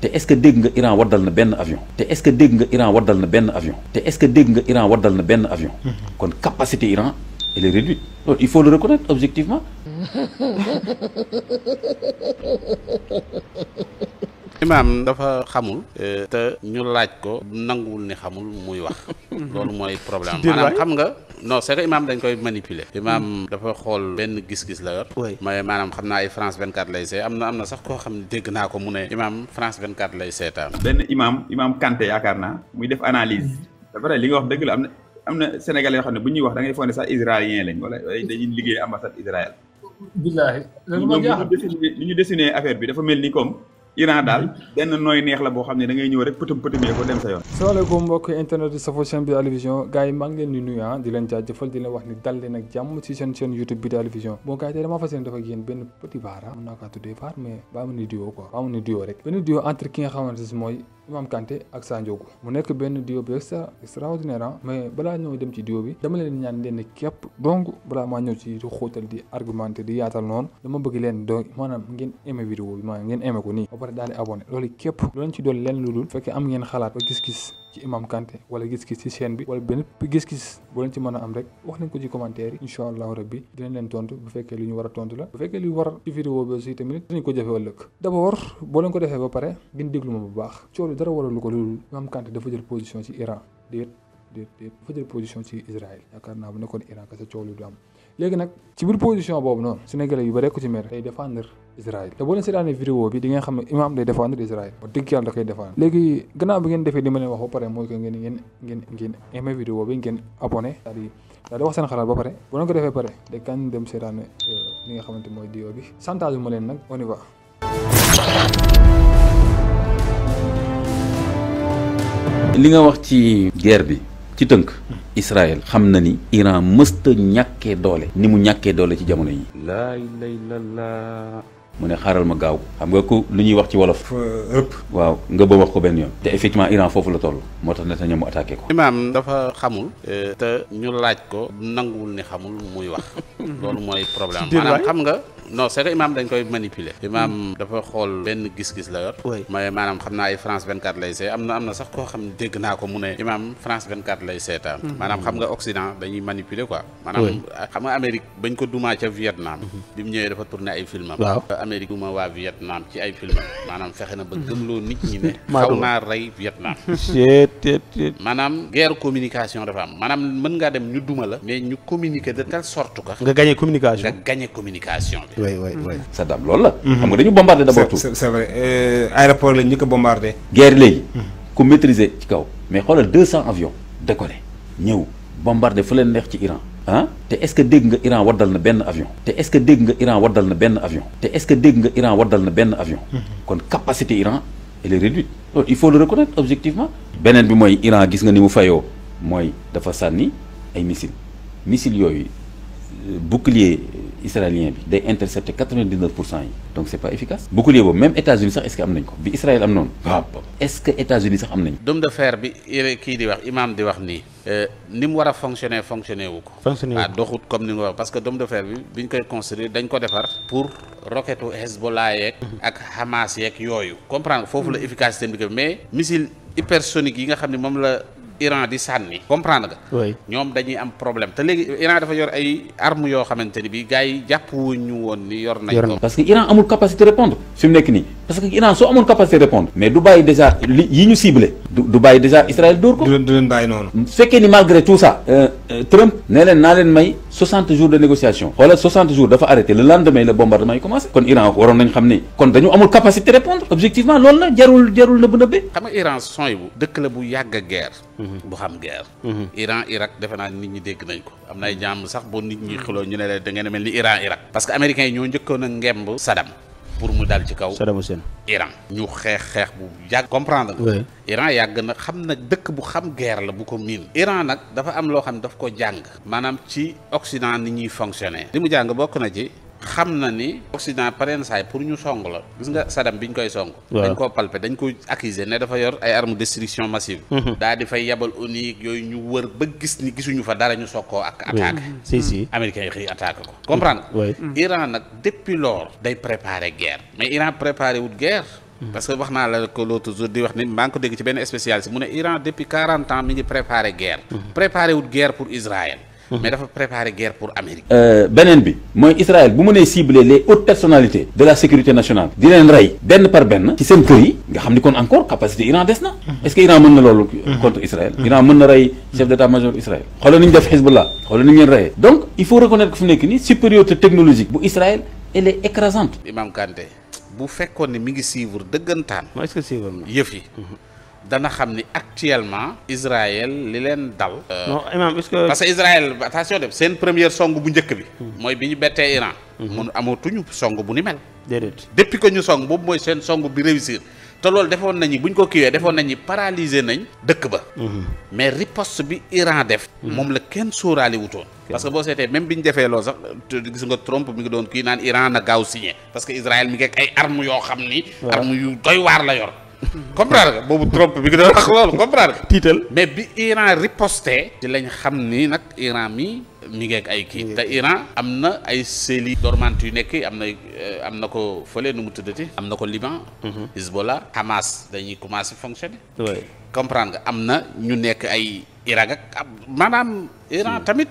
te est-ce que dégg nga Iran waddal na benn avion. te est-ce que dégg nga Iran waddal na benn avion. te est-ce que dégg nga Iran waddal na benn avion. kon capacité Iran elle est réduite loolu il faut le reconnaître objectivement. imaam dafa xamul te ñu laaj ko nanguwul ni xamul muy wax loolu mooy problème maanaam xam nga non c'est que imaam dañ koy manipuler imaam dafa xool benn gis-gis la yor mais maanaam xam naa ay France 24 lay see am na sax koo xam ne dégg naa ko mu ne imaam France 24 lay seetaan benn imaam Kanté yaakaar naa muy def analyse dafa li nga wax dëgg la am na Sénégalais yoo xam ne bu ñuy wax da ngay foog ne sax israélien lañ wala dañuy liggéey ambassade Israël billaahi li ñu dessiné affaire bi dafa mel ni comme Iran daal benn nooy neex la boo xam ne da ngay ñëw rek pëtëmee ko dem sa yoon. salaamaaleykum mbokk internet di safo chaîne bi Ali Vision gars yi maa ngi leen di nuyu di leen jaajëfal di leen wax ni dal leen ak jàmm ci seen chaîne YouTube bi di Ali Vision bon gars yi tey damaa fas yéene dafa ak yéen benn petit vaar mën naa kaa tuddee vaar mais baa mu ni duo quoi baa mu ni duo rek benn duo entre ki nga xamante si mooy Imam Kanté ak Sandiogou mu nekk benn duo bi extraordinaire mais balaa ñëw dem ci duo bi dama leen ñaan leen képp donc balaa maa ñëw ci xóotal di argumenté di yaatal noonu dama bëgg leen donc maanaam ngeen aimé vidéo bi maanaam ngeen aimé ko nii ba pare daal di abonné loolu képp lu leen ci doon leen lu dul fekkee am ngeen xalaat ba gis-gis ci Imam Kanté wala gis-gis ci chaîne bi wala benn gis-gis boo leen ci mën a am rek wax nañ ko ci commentaire yi incha allahu rabbi dinañ leen tontu bu fekkee lu ñu war a tontu la bu fekkee lu war ci vidéo bi aussi tamit dinañ ko jafe ëllëg d'abord boo leen ko defee ba pare ngeen déglu ma bu baax coow dara waralu ko loolu Imam Kanté dafa jël position ci Iran déet dafa jël position ci Israël yaakaar naa bu nekkoon Iran kese coow lu du am léegi nag ci biir position boobu noonu Sénégalais yu bare ko ci mer day défendre Israël te boo leen seetaanee vidéo bi di ngeen xam ne Imam day défendre Israël ba dëgg yàlla da koy défendre léegi gannaaw bi ngeen defee li ma leen wax ba pare mooy que ngeen aimé vidéo bi ngeen abonné daal di wax seen xalaat ba pare boo leen ko defee pare day kan dem seetaane li nga xamante mooy vidéo bi chantage ma leen nag on y va. li nga wax ci guerre bi ci tënk Israël xam na ni Iran mësta ñàkkee doole ni mu ñàkkee doole ci jamono yi laa ilaaha illallaah mu ne xaaral ma gaaw xam nga ko lu ñuy wax ci wolof ëpp waaw nga ba wax ko benn yoon te effectivement Iran foofu la toll moo tax Netanyahu mu attaqué ko imaam dafa xamul te ñu laaj ko nanguwul ni xamul muy wax loolu mooy problème maanaam xam nga non c'est que imaam dañ koy manipuler imaam dafa xool benn gis-gis la yor mais maanaam xam naa ay France 24 lay see am na sax koo xam ne dégg naa ko mu ne imaam France 24 lay seetaan maanaam xam nga Occident dañuy manipuler quoi maanaam xam nga Amérique bañ ko dumaa ca Vietnam bi mu ñëwee dafa tourné ay filmam Amérique duma waa Vietnam ci ay filmam maanaam fexe na ba gëmloo nit ñi ne xaw naa rey Vietnam maanaam guerre communication dafa am maanaam mën ngaa dem ñu duma la mais ñu communiquer de telle sorte que nga gagné communication bi oui Saddam loolu la xam nga dañu bombardé d'abord tout c'est vrai aéroport la ñu ko bombardé guerre léegi ku maîtriser ci kaw mais xoolal 200 avions décollé ñëw bombardé fu leen neex ci Iran te est-ce que dégg nga Iran waddal na benn avion te est-ce que dégg nga Iran waddal na benn avion te est-ce que dégg nga Iran waddal na benn avion kon capacité Iran elle est réduite loolu il faut le reconnaître objectivement beneen bi mooy Iran gis nga ni mu fayoo mooy dafa sànni ay missiles yooyu bouclier israélien bi day intercepter 99% yi donc c'est pas efficace bouclier boobu même États-Unis sax est-ce que am nañ ko bi Israël am noonu waaw est-ce que États-Unis sax am nañ dôme de fer bi kii di wax imam di wax nii ni mu war a fonctionner wu ko waaw doxut comme ni nga wax parce que dôme de fer bi biñ koy construire dañ ko defar pour roquette Hezbollah yeeg ak Hamas yeeg yooyu comprendre foofu la efficacité bi mais missile hypersonique yi nga xam ne moom la Iran di sànni comprendre nga ñoom dañuy am problème te léegi Iran dafa yor ay armes yoo xamante ni bi gars yi jàpp wuñu woon ni yor nañ ko parce que Iran amul capacité répondre fi mu nekk nii parce que Iran soo amoon capacité répondre mais du bàyyi déjà yi ñu ciblé du bàyyi déjà Israël dóor ko du leen bàyyi noonu fekkee ni malgré tout ça Trump nee leen naa leen may 60 jours de négociation wala 60 jours dafa arrêté le lendemain le bombardement yi commencé kon Iran waroon nañ xam ne kon dañu amul capacité répondre objectivement loolu la jarul nëbb nëbbe xam nga Iran son bu dëkk la bu yàgg a guerre bu xam guerre Iran Irak defe naa nit ñi dégg nañ ko am na ay jàmm sax boo nit ñi xiloo ñu ne leen da ngeen a mel ni Iran Irak parce que américains yi ñoo njëkkoon a ngemb Saddam pour mu dal ci kaw Saddam Hussein Iran ñu xeex bu yàgg comprendre nga Iran yàgg na xam na dëkk bu xam guerre la bu ko miin Iran nag dafa am loo xam ne daf ko jàng maanaam ci Occident ni ñuy fonctionner li mu jàng bokk na ci xam na ni Occident pareen saay pour ñu song la gis nga Saddam bi ñu koy song dañ koo palper dañ ko accuser ne dafa yor ay armes de destruction massive daa di fay yabal ONU yooyu ñu wër ba gis ni gisuñu fa dara ñu soog koo ak attaqué si américains yi xëy attaqué ko comprendre Iran nag depuis lors day préparer guerre mais Iran préparé wut guerre parce que wax naa la ko l'autre jour di wax ni maa ngi ko dégg ci benn spécialiste mu ne Iran depuis 40 ans mi ngi préparé guerre. préparé wut guerre pour Israël. mais dafa préparer guerre pour Amérique. beneen bi mooy Israël bu mënee cibler les hautes personnalités de la sécurité nationale di leen rey benn par benn ci seen kër yi nga xam ni kon encore capacité Iran des na. est-ce que Iran mën na loolu contre Israël. Iran mën na rey chef d'état-major Israël. xoolal ni ñu def Hezbollah xoolal ni ñu leen reyee. donc il faut reconnaître que fu nekk nii supériorité technologique bu Israël elle est écrasante. Imam Kanté bu fekkoon ne mi ngi suivre dëggantaan. est-ce que suivre na yëf yi. dana xam ni actuellement Israël li leen dal. non Imam est-ce que. parce que Israël attention de seen première song bu njëkk bi. mooy bi ñu bettee Iran. mun amatuñu song bu ni mel. déedéet depuis que ñu song boobu mooy seen song bi réussir te loolu defoon nañu buñ ko kiiwee defoon nañu paralyser nañ dëkk ba. mais riposte bi Iran def. moom la kenn sóoraale wutoon. parce que boo seetee même bi ñu defee loolu sax gis nga Trump mi ngi doon kii naan Iran na gaaw signé parce que Israël mi ngi ak ay armes yoo xam ni. armes yu doy waar la yor. comprendre nga boobu Trump bi ngi doon wax loolu comprendre nga. tiital mais bi Iran riposté. ci lañ xam ni nag Iran mi ngi ak ay kii. te Iran am na ay cellules dormantes yu nekk am na ko fële nu mu tuddati. am na ko Liban. Hezbollah Hamas dañuy commencer fonctionner. oui comprendre nga am na ñu nekk ay Irak ak maanaam Iran tamit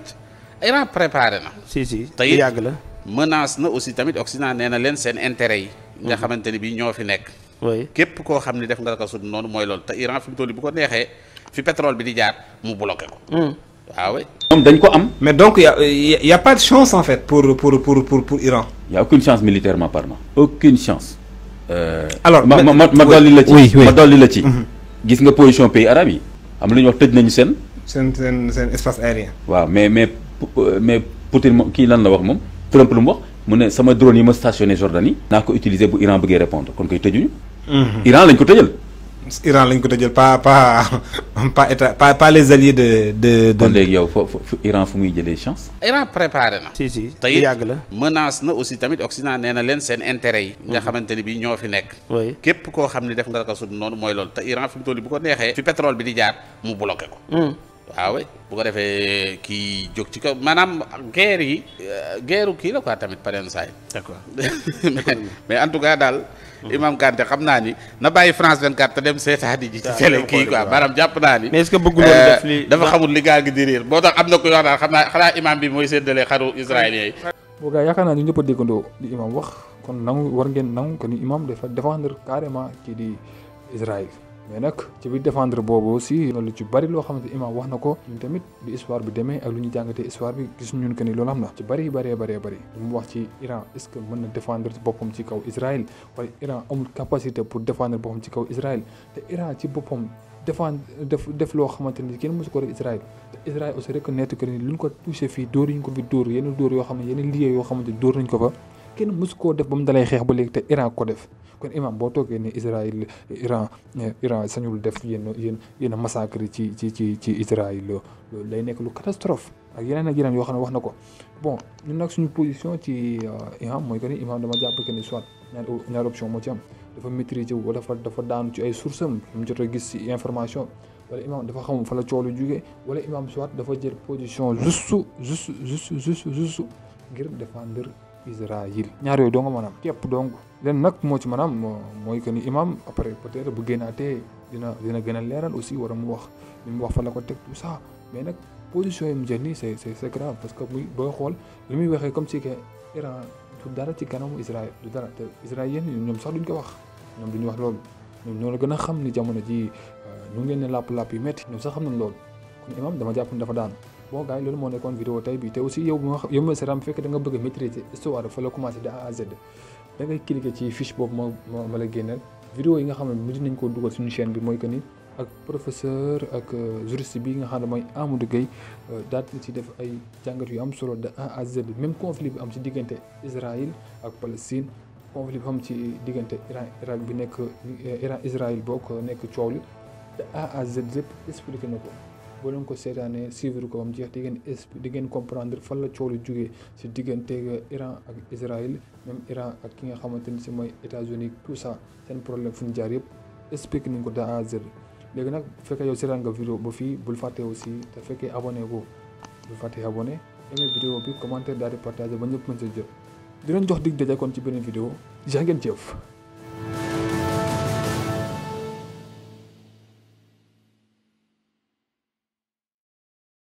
Iran préparé na. si te yàgg la. menace na aussi tamit Occident nee na leen seen intérêt yi. nga xamante ni bii ñoo fi nekk. oui képp koo xam ni def nga ko sud noonu mooy loolu te Iran fi mu toll bu ko neexee fi pétrole bi di jaar mu bloqué ko. waaw. moom dañ ko am. mais donc y a pas de chance en fait pour Iran. y a aucune chance militairement parlant. aucune chance. alors ma dolli la ci. oui ma dolli la ci. gis nga position pays arabes yi am na lu ñuy wax tëj nañu seen espace aérien. waaw mais Poutine moom kii lan la wax moom Trump lu mu wax mu ne sama drone yi ma stationné Jordanie naa ko utiliser bu Iran bëggee répondre kon koy tëjuñu. Iran lañ ko tëjal. pas les alliés de. kon léegi yow foofu Iran fu muy jëlee chance. Iran préparé na. si te yàgg la. menace na aussi tamit Occident nee na leen seen intérêt yi. nga xamante ni bii ñoo fi nekk. oui képp koo xam ni def nga ko sud noonu mooy loolu te Iran fi mu toll bu ko neexee. fi pétrole bi di jaar mu bloqué ko. waaw bu ko defee kii jóg ci kaw maanaam guerre yi guerre kii la quoi tamit pareen saay. d'accord mais en tout cas daal. Imam Kanté xam naa ni na bàyyi France 24 te dem seetaani ji ci télé kii quoi maanaam jàpp naa ni. mais est-ce que bëgg loolu def li dafa xamul li gaa ngi di riir boo tax am na ko yoo xam ne xanaa imam bi mooy séddale xaru israélien yi. boo gaa yaakaar naa ñu ñëpp a déggandoo li imam wax kon nangu war ngeen nangu que ni imam dafa défendre carrément kii di Israël. mais nag ci biir défendre boobu aussi lu ci bari loo xamante imam wax na ko ñun tamit bi histoire bi demee ak lu ñu jàngatee histoire bi gis ñun que ni loolu am na ci bari lu mu wax ci Iran est-ce que mën na défendre boppam ci kaw Israël wala Iran amul capacité pour défendre boppam ci kaw Israël te Iran ci boppam def loo xamante ni kenn mosu ko def Israël te Israël aussi reconnaître que ni lu ñu ko touché fii dóor ñu ko fi dóor yenn dóor yoo xam ne yenn liggéey yoo xamante ni dóor nañ ko fa kenn mosu koo def ba mu dalay xeex ba léegi te Iran ko def kon imam boo toogee ne Israël Iran sañul def yenn massacre ci Israël loolu lay nekk lu catastrophe ak yeneen yoo xam ne wax na ko bon ñun nag suñu position ci imam mooy que ni imam dama jàpp que ni soit ñaari option moo ci am dafa maîtriser wu wala dafa daanu ci ay sources am mu jot a gis ci information wala imam dafa xam fa la coow lu jógee wala imam soit dafa jël position juste ngir défendre Israël ñaar yooyu doo nga maanaam képp donc leen nag moo ci maanaam mooy que ni imam après peut-être bu génnaatee dina gën a leeral aussi war a mu wax li mu wax fa la ko teg tout ça mais nag position yi mu jël nii c'est grave parce que muy booy xool li muy waxee comme si que Iran du dara ci kanamu Israël du dara te israélien ñoom sax duñ ko wax ñoom duñu wax loolu ñoom ñoo la gën a xam ni jamono ji ñu ngi leen ne làpp yu métti ñoom sax xam nañ loolu kon imam dama jàpp ni dafa daan bon gars yi loolu moo nekkoon vidéo tey bi te aussi yow ma seram fekk da nga bëgg a maîtriser histoire fa la commencé de A à Z da ngay cliquer ci fiche boobu ma la génneel vidéo yi nga xam ne mujj nañ koo dugal suñu chaîne bi mooy que ni ak professeur ak juriste bi nga xam ne mooy Amadou Gueye daal na ci def ay jàngat yu am solo de A à Z même conflit bi am ci diggante Israël ak Palestine conflit bi am ci diggante Irak bi nekk Iran Israël bokk nekk coow li de A à Z lépp expliqué na ko boo leen ko seetaanee suivre ko am jeex di ngeen comprendre fan la coow lu jógee si diggante Iran ak Israël même Iran ak ki nga xamante ni si mooy États-Unis tout ça seen problème fu ñu jaar yëpp expliqué nañ ko de A à Z léegi nag bu fekkee yow seetaan nga vidéo ba fii bul fàtte aussi te fekkee abonné ko bul fàtte abonné aimé vidéo bi commentaire daal di partagé ba ñëpp mën sa jot di leen jox dig daje kon ci beneen vidéo jaa ngeen jëf